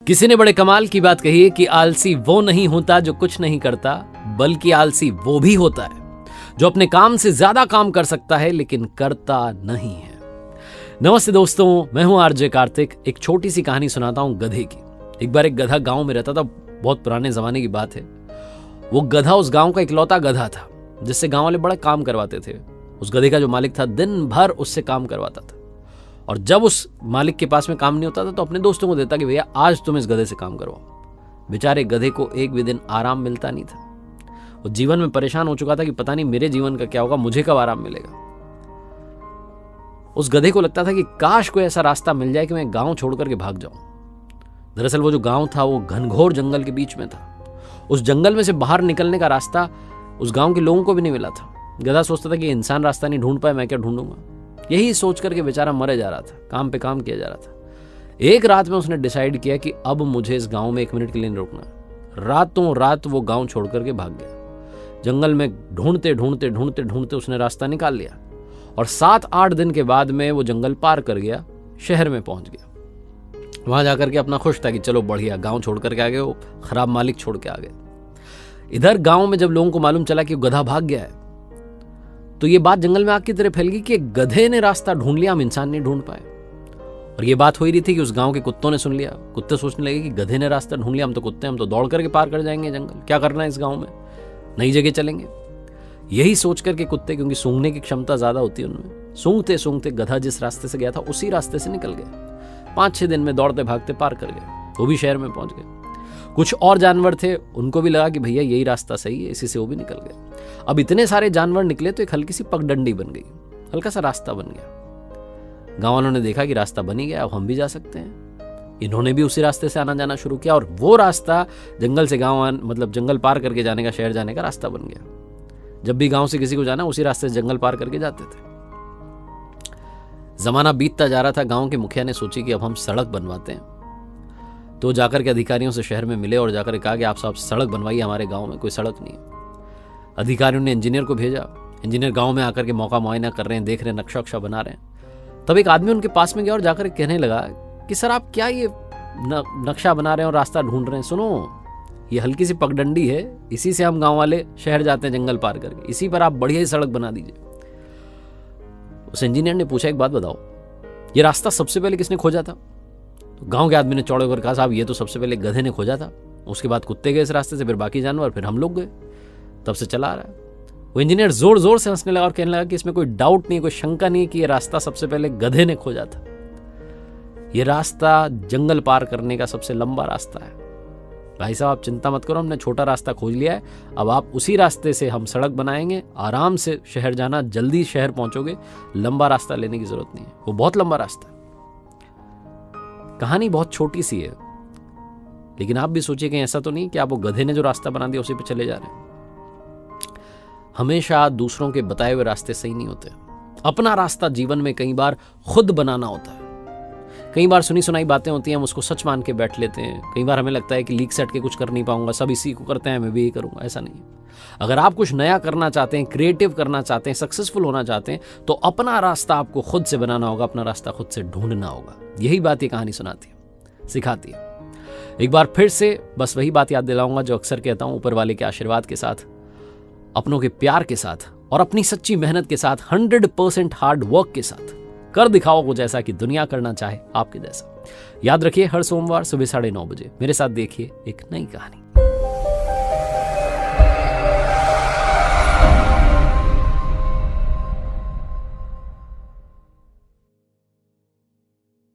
किसी ने बड़े कमाल की बात कही है कि आलसी वो नहीं होता जो कुछ नहीं करता, बल्कि आलसी वो भी होता है जो अपने काम से ज्यादा काम कर सकता है लेकिन करता नहीं है। नमस्ते दोस्तों, मैं हूं आरजे कार्तिक। एक छोटी सी कहानी सुनाता हूं गधे की। एक बार एक गधा गांव में रहता था। बहुत पुराने जमाने की बात है। वो गधा उस गांव का इकलौता गधा था जिससे गांव वाले बड़ा काम करवाते थे। उस गधे का जो मालिक था दिन भर उससे काम करवाता था, और जब उस मालिक के पास में काम नहीं होता था तो अपने दोस्तों को देता कि भैया आज तुम इस गधे से काम करवाओ। बेचारे गधे को एक भी दिन आराम मिलता नहीं था। वो जीवन में परेशान हो चुका था कि पता नहीं मेरे जीवन का क्या होगा, मुझे कब आराम मिलेगा। उस गधे को लगता था कि काश कोई ऐसा रास्ता मिल जाए कि मैं गांव छोड़ करके भाग जाऊं। दरअसल वो जो गांव था वो घनघोर जंगल के बीच में था। उस जंगल में से बाहर निकलने का रास्ता उस गांव के लोगों को भी नहीं मिला था। गधा सोचता था कि इंसान रास्ता नहीं ढूंढ पाए, मैं क्या ढूंढूंगा। यही सोच करके बेचारा मरे जा रहा था, काम पे काम किया जा रहा था। एक रात में उसने डिसाइड किया कि अब मुझे इस गांव में 1 मिनट के लिए नहीं रुकना। रातों रात वो गांव छोड़ करके भाग गया। जंगल में ढूंढते ढूंढते ढूंढते ढूंढते उसने रास्ता निकाल लिया, और 7-8 दिन के बाद में वो जंगल पार कर गया, शहर में पहुंच गया। वहां जाकर के अपना खुश था कि चलो बढ़िया, गांव छोड़ करके आ गए, वो खराब मालिक छोड़ के आ गए। इधर गांव में जब लोगों को मालूम चला कि गधा भाग गया है तो ये बात जंगल में आग की तरह फैल गई कि गधे ने रास्ता ढूंढ लिया, हम इंसान नहीं ढूंढ पाए। और ये बात हो ही रही थी कि उस गांव के कुत्तों ने सुन लिया। कुत्ते सोचने लगे कि गधे ने रास्ता ढूंढ लिया, हम तो कुत्ते, हम तो दौड़ करके पार कर जाएंगे जंगल, क्या करना है इस गांव में, नई जगह चलेंगे। यही सोच करके कुत्ते, क्योंकि सूंघने की क्षमता ज्यादा होती है उनमें, सूंघते सूंघते गधा जिस रास्ते से गया था उसी रास्ते से निकल गए। 5-6 दिन में दौड़ते भागते पार कर गए, वो भी शहर में पहुंच गए। कुछ और जानवर थे, उनको भी लगा कि भैया यही रास्ता सही है, इसी से वो भी निकल गए। अब इतने सारे जानवर निकले तो एक हल्की सी पगडंडी बन गई, हल्का सा रास्ता बन गया। गांव वालों ने देखा कि रास्ता बन ही गया, अब हम भी जा सकते हैं। इन्होंने भी उसी रास्ते से आना जाना शुरू किया, और वो रास्ता जंगल से गांव, मतलब जंगल पार करके जाने का, शहर जाने का रास्ता बन गया। जब भी गांव से किसी को जाना उसी रास्ते से जंगल पार करके जाते थे। जमाना बीतता जा रहा था। गांव के मुखिया ने सोची कि अब हम सड़क बनवाते हैं। तो जाकर के अधिकारियों से शहर में मिले और जाकर कहा कि आप साहब सड़क बनवाइए, हमारे गांव में कोई सड़क नहीं है। अधिकारियों ने इंजीनियर को भेजा। इंजीनियर गांव में आकर के मौका मुआयना कर रहे हैं, देख रहे हैं, नक्शा वक्शा बना रहे हैं। तब एक आदमी उनके पास में गया और जाकर कहने लगा कि सर आप क्या ये नक्शा बना रहे हैं और रास्ता ढूंढ रहे हैं, सुनो ये हल्की सी पगडंडी है, इसी से हम गांव वाले शहर जाते हैं जंगल पार करके, इसी पर आप बढ़िया ही सड़क बना दीजिए। उस इंजीनियर ने पूछा एक बात बताओ, ये रास्ता सबसे पहले किसने खोजा था? तो गांव के आदमी ने चौड़े होकर कहा साहब ये तो सबसे पहले गधे ने खोजा था, उसके बाद कुत्ते गए इस रास्ते से, फिर बाकी जानवर, फिर हम लोग गए, तब से चला आ रहा है। वो इंजीनियर जोर जोर से हंसने लगा और कहने लगा कि इसमें कोई डाउट नहीं, कोई शंका नहीं कि ये रास्ता सबसे पहले गधे ने खोजा था। ये रास्ता जंगल पार करने का सबसे लंबा रास्ता है। भाई साहब आप चिंता मत करो, हमने छोटा रास्ता खोज लिया है, अब आप उसी रास्ते से हम सड़क बनाएंगे, आराम से शहर जाना, जल्दी शहर पहुंचोगे, लंबा रास्ता लेने की जरूरत नहीं है। वो बहुत लंबा रास्ता है। कहानी बहुत छोटी सी है, लेकिन आप भी सोचिए कि ऐसा तो नहीं कि आप वो गधे ने जो रास्ता बना दिया उसी पे चले जा रहे हैं। हमेशा दूसरों के बताए हुए रास्ते सही नहीं होते। अपना रास्ता जीवन में कई बार खुद बनाना होता है। कई बार सुनी सुनाई बातें होती हैं, हम उसको सच मान के बैठ लेते हैं। कई बार हमें लगता है कि लीक सेट के कुछ कर नहीं पाऊंगा, सब इसी को करते हैं, मैं भी यही करूंगा। ऐसा नहीं। अगर आप कुछ नया करना चाहते हैं, क्रिएटिव करना चाहते हैं, सक्सेसफुल होना चाहते हैं, तो अपना रास्ता आपको खुद से बनाना होगा, अपना रास्ता खुद से ढूंढना होगा। यही बात ये कहानी सुनाती है, सिखाती है। एक बार फिर से बस वही बात याद दिलाऊंगा जो अक्सर कहता हूं, ऊपर वाले के आशीर्वाद के साथ, अपनों के प्यार के साथ और अपनी सच्ची मेहनत के साथ, 100% हार्ड वर्क के साथ कर दिखाओ वो जैसा कि दुनिया करना चाहे आपके जैसा। याद रखिए, हर सोमवार सुबह 9:30 बजे मेरे साथ देखिए एक नई कहानी।